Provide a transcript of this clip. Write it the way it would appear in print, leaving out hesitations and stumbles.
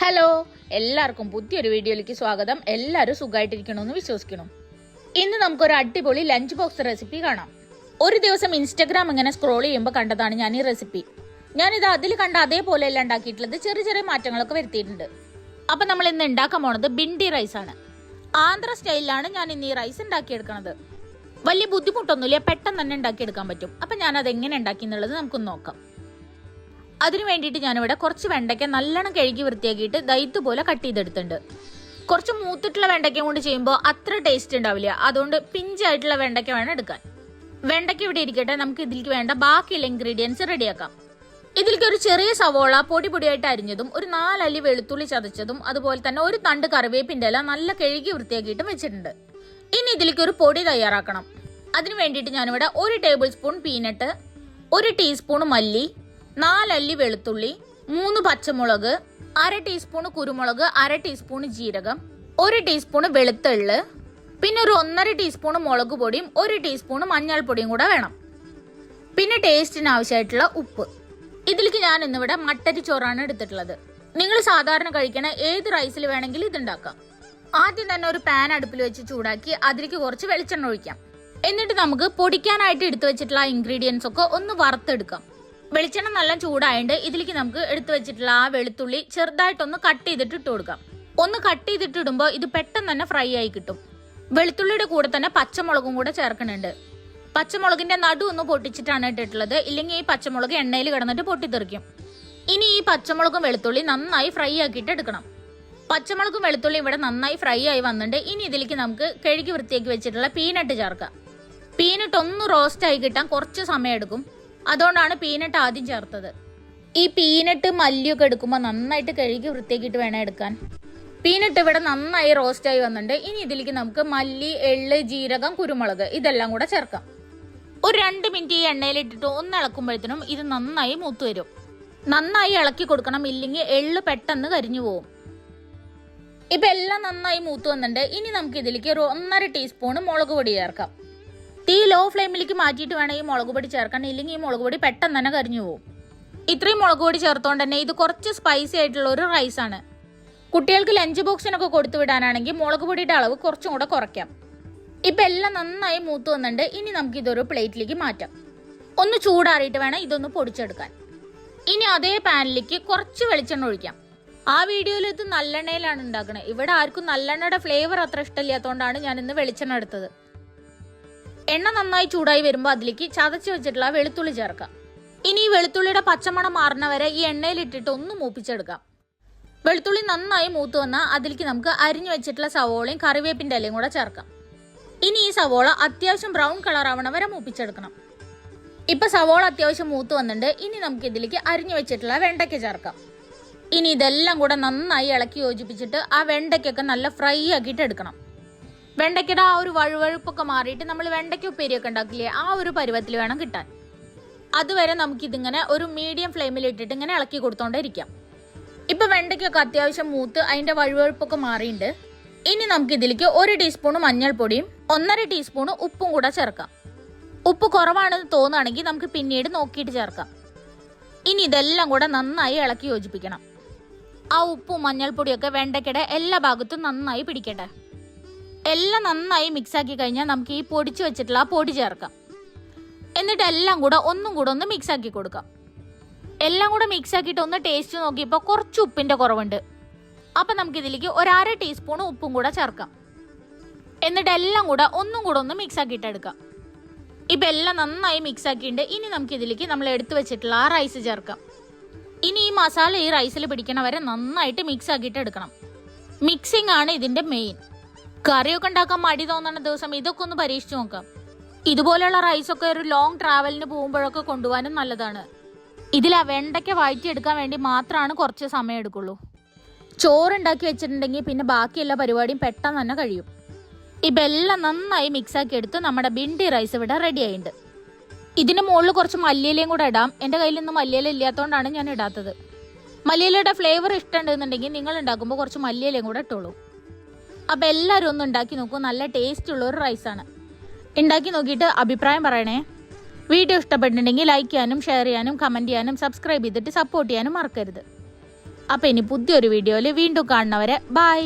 Hello, എല്ലാവർക്കും പുതിയൊരു വീഡിയോയിലേക്ക് സ്വാഗതം. എല്ലാവരും സുഖമായിട്ടിരിക്കണമെന്ന് വിശ്വസിക്കണം. ഇന്ന് നമുക്കൊരു അടിപൊളി ലഞ്ച് ബോക്സ് റെസിപ്പി കാണാം. ഒരു ദിവസം ഇൻസ്റ്റഗ്രാം ഇങ്ങനെ സ്ക്രോൾ ചെയ്യുമ്പോൾ കണ്ടതാണ് ഞാൻ ഈ റെസിപ്പി. ഞാനിത് അതിൽ കണ്ട അതേപോലെയല്ല ഉണ്ടാക്കിയിട്ടുള്ളത്, ചെറിയ ചെറിയ മാറ്റങ്ങളൊക്കെ വരുത്തിയിട്ടുണ്ട്. അപ്പം നമ്മൾ ഇന്ന് ഉണ്ടാക്കാൻ പോണത് ബിണ്ടി റൈസ് ആണ്. ആന്ധ്ര സ്റ്റൈലിലാണ് ഞാൻ ഇന്ന് ഈ റൈസ് ഉണ്ടാക്കിയെടുക്കുന്നത്. വലിയ ബുദ്ധിമുട്ടൊന്നുമില്ല, പെട്ടെന്ന് തന്നെ ഉണ്ടാക്കിയെടുക്കാൻ പറ്റും. അപ്പം ഞാനത് എങ്ങനെ ഉണ്ടാക്കി എന്നുള്ളത് നമുക്കൊന്ന് നോക്കാം. അതിനു വേണ്ടിയിട്ട് ഞാനിവിടെ കുറച്ച് വെണ്ടയ്ക്ക നല്ലോണം കഴുകി വൃത്തിയാക്കിയിട്ട് ഇതുപോലെ കട്ട് ചെയ്തെടുത്തിട്ടുണ്ട്. കുറച്ച് മൂത്തിട്ടുള്ള വെണ്ടയ്ക്ക കൊണ്ട് ചെയ്യുമ്പോൾ അത്ര ടേസ്റ്റ് ഉണ്ടാവില്ല, അതുകൊണ്ട് പിഞ്ചായിട്ടുള്ള വെണ്ടയ്ക്ക വേണം എടുക്കാൻ. വെണ്ടയ്ക്ക ഇവിടെ ഇരിക്കട്ടെ, നമുക്ക് ഇതിലേക്ക് വേണ്ട ബാക്കിയുള്ള ഇൻഗ്രീഡിയൻസ് റെഡിയാക്കാം. ഇതിലേക്ക് ഒരു ചെറിയ സവോള പൊടി പൊടിയായിട്ട് അരിഞ്ഞതും, ഒരു 4 അല്ലി വെളുത്തുള്ളി ചതച്ചതും, അതുപോലെ തന്നെ ഒരു തണ്ട് കറിവേപ്പിൻ്റെ ഇല നല്ല കഴുകി വൃത്തിയാക്കിയിട്ടും വെച്ചിട്ടുണ്ട്. ഇനി ഇതിലേക്ക് ഒരു പൊടി തയ്യാറാക്കണം. അതിന് വേണ്ടിയിട്ട് ഞാനിവിടെ 1 ടേബിൾ സ്പൂൺ പീനട്ട്, 1 ടീസ്പൂൺ മല്ലി, 4 അല്ലി വെളുത്തുള്ളി, 3 പച്ചമുളക്, 1/2 ടീസ്പൂൺ കുരുമുളക്, 1/2 ടീസ്പൂൺ ജീരകം, 1 ടീസ്പൂൺ വെളുത്ത എള്ള്, പിന്നെ ഒരു 1/2 ടീസ്പൂൺ മുളക് പൊടിയും 1 ടീസ്പൂൺ മഞ്ഞൾപ്പൊടിയും കൂടെ വേണം. പിന്നെ ടേസ്റ്റിന് ആവശ്യമായിട്ടുള്ള ഉപ്പ്. ഇതിലേക്ക് ഞാൻ ഇന്നിവിടെ മട്ടരി ചോറാണ് എടുത്തിട്ടുള്ളത്. നിങ്ങൾ സാധാരണ കഴിക്കണ ഏത് റൈസിൽ വേണമെങ്കിലും ഇതുണ്ടാക്കാം. ആദ്യം തന്നെ ഒരു പാൻ അടുപ്പിൽ വെച്ച് ചൂടാക്കി അതിലേക്ക് കുറച്ച് വെളിച്ചെണ്ണ ഒഴിക്കാം. എന്നിട്ട് നമുക്ക് പൊടിക്കാനായിട്ട് എടുത്തു വെച്ചിട്ടുള്ള ഇൻഗ്രീഡിയൻസ് ഒക്കെ ഒന്ന് വറുത്തെടുക്കാം. വെളിച്ചെണ്ണ നല്ല ചൂടായതുകൊണ്ട് ഇതിലേക്ക് നമുക്ക് എടുത്തു വെച്ചിട്ടുള്ള ആ വെളുത്തുള്ളി ചെറുതായിട്ടൊന്ന് കട്ട് ചെയ്തിട്ട് ഇട്ട് കൊടുക്കാം. ഒന്ന് കട്ട് ചെയ്തിട്ട് ഇടുമ്പോൾ ഇത് പെട്ടെന്ന് തന്നെ ഫ്രൈ ആയി കിട്ടും. വെളുത്തുള്ളിയുടെ കൂടെ തന്നെ പച്ചമുളകും കൂടെ ചേർക്കുന്നുണ്ട്. പച്ചമുളകിന്റെ നടു ഒന്ന് പൊട്ടിച്ചിട്ടാണ് ഇട്ടിട്ടുള്ളത്, ഇല്ലെങ്കിൽ ഈ പച്ചമുളക് എണ്ണയിൽ കിടന്നിട്ട് പൊട്ടിത്തെറിക്കും. ഇനി ഈ പച്ചമുളകും വെളുത്തുള്ളി നന്നായി ഫ്രൈ ആക്കിയിട്ട് എടുക്കണം. പച്ചമുളകും വെളുത്തുള്ളി ഇവിടെ നന്നായി ഫ്രൈ ആയി വന്നിട്ടുണ്ട്. ഇനി ഇതിലേക്ക് നമുക്ക് കഴുകി വൃത്തിയാക്കി വെച്ചിട്ടുള്ള പീനട്ട് ചേർക്കാം. പീനട്ട് ഒന്ന് റോസ്റ്റ് ആയി കിട്ടാൻ കുറച്ച് സമയം എടുക്കും, അതുകൊണ്ടാണ് പീനട്ട് ആദ്യം ചേർത്തത്. ഈ പീനട്ട് മല്ലിയൊക്കെ എടുക്കുമ്പോൾ നന്നായിട്ട് കഴുകി വൃത്തിയാക്കിയിട്ട് വേണം എടുക്കാൻ. പീനട്ട് ഇവിടെ നന്നായി റോസ്റ്റ് ആയി വന്നിട്ടുണ്ട്. ഇനി ഇതിലേക്ക് നമുക്ക് മല്ലി, എള്ള്, ജീരകം, കുരുമുളക് ഇതെല്ലാം കൂടെ ചേർക്കാം. ഒരു 2 മിനിറ്റ് ഈ എണ്ണയിലിട്ടിട്ട് ഒന്ന് ഇളക്കുമ്പോഴത്തേനും ഇത് നന്നായി മൂത്ത് വരും. നന്നായി ഇളക്കി കൊടുക്കണം, ഇല്ലെങ്കിൽ എള്ള് പെട്ടെന്ന് കരിഞ്ഞു പോകും. ഇപ്പൊ എല്ലാം നന്നായി മൂത്ത് വന്നിട്ടുണ്ട്. ഇനി നമുക്ക് ഇതിലേക്ക് ഒരു 1/2 ടീസ്പൂൺ മുളക് പൊടി ചേർക്കാം. തീ ലോ ഫ്ലെയിമിലേക്ക് മാറ്റിയിട്ട് വേണം ഈ മുളക് പൊടി ചേർക്കാൻ, ഇല്ലെങ്കിൽ ഈ മുളക് പൊടി പെട്ടെന്ന് തന്നെ കരിഞ്ഞു പോകും. ഇത്രയും മുളക് പൊടി ചേർത്തോണ്ട് തന്നെ ഇത് കുറച്ച് സ്പൈസി ആയിട്ടുള്ള ഒരു റൈസാണ്. കുട്ടികൾക്ക് ലഞ്ച് ബോക്സിനൊക്കെ കൊടുത്തു വിടാനാണെങ്കിൽ മുളക് പൊടിയുടെ അളവ് കുറച്ചും കൂടെ കുറയ്ക്കാം. ഇപ്പൊ എല്ലാം നന്നായി മൂത്ത് വന്നിട്ടുണ്ട്. ഇനി നമുക്ക് ഇതൊരു പ്ലേറ്റിലേക്ക് മാറ്റാം. ഒന്ന് ചൂടാറിയിട്ട് വേണം ഇതൊന്ന് പൊടിച്ചെടുക്കാൻ. ഇനി അതേ പാനിലേക്ക് കുറച്ച് വെളിച്ചെണ്ണ ഒഴിക്കാം. ആ വീഡിയോയിൽ ഇത് നല്ലെണ്ണയിലാണ് ഉണ്ടാക്കുന്നത്. ഇവിടെ ആർക്കും നല്ലെണ്ണയുടെ ഫ്ലേവർ അത്ര ഇഷ്ടമില്ലാത്തതുകൊണ്ടാണ് ഞാൻ ഇന്ന് വെളിച്ചെണ്ണ എടുത്തത്. എണ്ണ നന്നായി ചൂടായി വരുമ്പോൾ അതിലേക്ക് ചതച്ച് വെച്ചിട്ടുള്ള വെളുത്തുള്ളി ചേർക്കാം. ഇനി ഈ വെളുത്തുള്ളിയുടെ പച്ചമണം മാറുന്ന വരെ ഈ എണ്ണയിലിട്ടിട്ട് ഒന്ന് മൂപ്പിച്ചെടുക്കാം. വെളുത്തുള്ളി നന്നായി മൂത്ത് വന്നാൽ അതിലേക്ക് നമുക്ക് അരിഞ്ഞു വെച്ചിട്ടുള്ള സവോളയും കറിവേപ്പിൻ്റെ ഇലയും കൂടെ ചേർക്കാം. ഇനി ഈ സവോള അത്യാവശ്യം ബ്രൗൺ കളർ ആവണ വരെ മൂപ്പിച്ചെടുക്കണം. ഇപ്പൊ സവോള അത്യാവശ്യം മൂത്ത് വന്നിട്ടുണ്ട്. ഇനി നമുക്ക് ഇതിലേക്ക് അരിഞ്ഞു വെച്ചിട്ടുള്ള വെണ്ടയ്ക്ക ചേർക്കാം. ഇനി ഇതെല്ലാം കൂടെ നന്നായി ഇളക്കി യോജിപ്പിച്ചിട്ട് ആ വെണ്ടയ്ക്കൊക്കെ നല്ല ഫ്രൈ ആക്കിയിട്ട് എടുക്കണം. വെണ്ടയ്ക്കയുടെ ആ ഒരു വഴുവഴുപ്പൊക്കെ മാറിയിട്ട് നമ്മൾ വെണ്ടയ്ക്ക ഉപ്പേരിയൊക്കെ ഉണ്ടാക്കില്ലേ, ആ ഒരു പരുവത്തിൽ വേണം കിട്ടാൻ. അതുവരെ നമുക്കിതിങ്ങനെ ഒരു മീഡിയം ഫ്ലെയിമിൽ ഇട്ടിട്ട് ഇങ്ങനെ ഇളക്കി കൊടുത്തോണ്ടിരിക്കാം. ഇപ്പൊ വെണ്ടയ്ക്കൊക്കെ അത്യാവശ്യം മൂത്ത് അതിന്റെ വഴുവഴുപ്പൊക്കെ മാറിയിട്ടുണ്ട്. ഇനി നമുക്ക് ഇതിലേക്ക് 1 ടീസ്പൂൺ മഞ്ഞൾപ്പൊടിയും 1/2 ടീസ്പൂൺ ഉപ്പും കൂടെ ചേർക്കാം. ഉപ്പ് കുറവാണെന്ന് തോന്നുകയാണെങ്കിൽ നമുക്ക് പിന്നീട് നോക്കിയിട്ട് ചേർക്കാം. ഇനി ഇതെല്ലാം കൂടെ നന്നായി ഇളക്കി യോജിപ്പിക്കണം. ആ ഉപ്പും മഞ്ഞൾപ്പൊടിയൊക്കെ വെണ്ടയ്ക്കയുടെ എല്ലാ ഭാഗത്തും നന്നായി പിടിക്കട്ടെ. എല്ലാം നന്നായി മിക്സ് ആക്കി കഴിഞ്ഞാൽ നമുക്ക് ഈ പൊടിച്ചു വെച്ചിട്ടുള്ള ആ പൊടി ചേർക്കാം. എന്നിട്ട് എല്ലാം കൂടെ ഒന്നും കൂടെ ഒന്ന് മിക്സ് ആക്കി കൊടുക്കാം. എല്ലാം കൂടെ മിക്സ് ആക്കിയിട്ട് ഒന്ന് ടേസ്റ്റ് നോക്കിയപ്പോൾ കുറച്ച് ഉപ്പിന്റെ കുറവുണ്ട്. അപ്പം നമുക്ക് ഇതിലേക്ക് 1/2 ടീസ്പൂൺ ഉപ്പും കൂടെ ചേർക്കാം. എന്നിട്ട് എല്ലാം കൂടെ ഒന്നും കൂടെ ഒന്ന് മിക്സ് ആക്കിയിട്ട് എടുക്കാം. ഇപ്പം എല്ലാം നന്നായി മിക്സ് ആക്കിയിട്ടുണ്ട്. ഇനി നമുക്ക് ഇതിലേക്ക് നമ്മൾ എടുത്തു വെച്ചിട്ടുള്ള ആ റൈസ് ചേർക്കാം. ഇനി ഈ മസാല ഈ റൈസിൽ പിടിക്കണ വരെ നന്നായിട്ട് മിക്സ് ആക്കിയിട്ട് എടുക്കണം. മിക്സിംഗ് ആണ് ഇതിന്റെ മെയിൻ. കറിയൊക്കെ ഉണ്ടാക്കാൻ മടി തോന്നുന്ന ദിവസം ഇതൊക്കെ ഒന്ന് പരീക്ഷിച്ച് നോക്കാം. ഇതുപോലെയുള്ള റൈസൊക്കെ ഒരു ലോങ് ട്രാവലിന് പോകുമ്പോഴൊക്കെ കൊണ്ടുപോകാനും നല്ലതാണ്. ഇതിൽ ആ വെണ്ടയ്ക്ക വഴറ്റിയെടുക്കാൻ വേണ്ടി മാത്രമാണ് കുറച്ച് സമയം എടുക്കുള്ളൂ. ചോറുണ്ടാക്കി വെച്ചിട്ടുണ്ടെങ്കിൽ പിന്നെ ബാക്കിയെല്ലാ പരിപാടിയും പെട്ടെന്ന് തന്നെ കഴിയും. ഇപ്പം എല്ലാം നന്നായി മിക്സ് ആക്കി എടുത്ത് നമ്മുടെ ബിണ്ടി റൈസ് ഇവിടെ റെഡി ആയിട്ടുണ്ട്. ഇതിന് മുകളിൽ കുറച്ച് മല്ലിയിലയും കൂടെ ഇടാം. എൻ്റെ കയ്യിൽ നിന്ന് മല്ലിയില ഇല്ലാത്തതുകൊണ്ടാണ് ഞാൻ ഇടാത്തത്. മല്ലിയിലയുടെ ഫ്ലേവർ ഇഷ്ടമുണ്ടെന്നുണ്ടെങ്കിൽ നിങ്ങൾ ഉണ്ടാക്കുമ്പോൾ കുറച്ച് മല്ലിയിലയും കൂടെ ഇട്ടോളൂ. അപ്പം എല്ലാവരും ഒന്ന് ഉണ്ടാക്കി നോക്കൂ. നല്ല ടേസ്റ്റ് ഉള്ള ഒരു റൈസാണ്. ഉണ്ടാക്കി നോക്കിയിട്ട് അഭിപ്രായം പറയണേ. വീഡിയോ ഇഷ്ടപ്പെട്ടിട്ടുണ്ടെങ്കിൽ ലൈക്ക് ചെയ്യാനും ഷെയർ ചെയ്യാനും കമൻറ്റ് ചെയ്യാനും സബ്സ്ക്രൈബ് ചെയ്തിട്ട് സപ്പോർട്ട് ചെയ്യാനും മറക്കരുത്. അപ്പോൾ ഇനി പുതിയൊരു വീഡിയോയിൽ വീണ്ടും കാണുന്നവരെ ബൈ.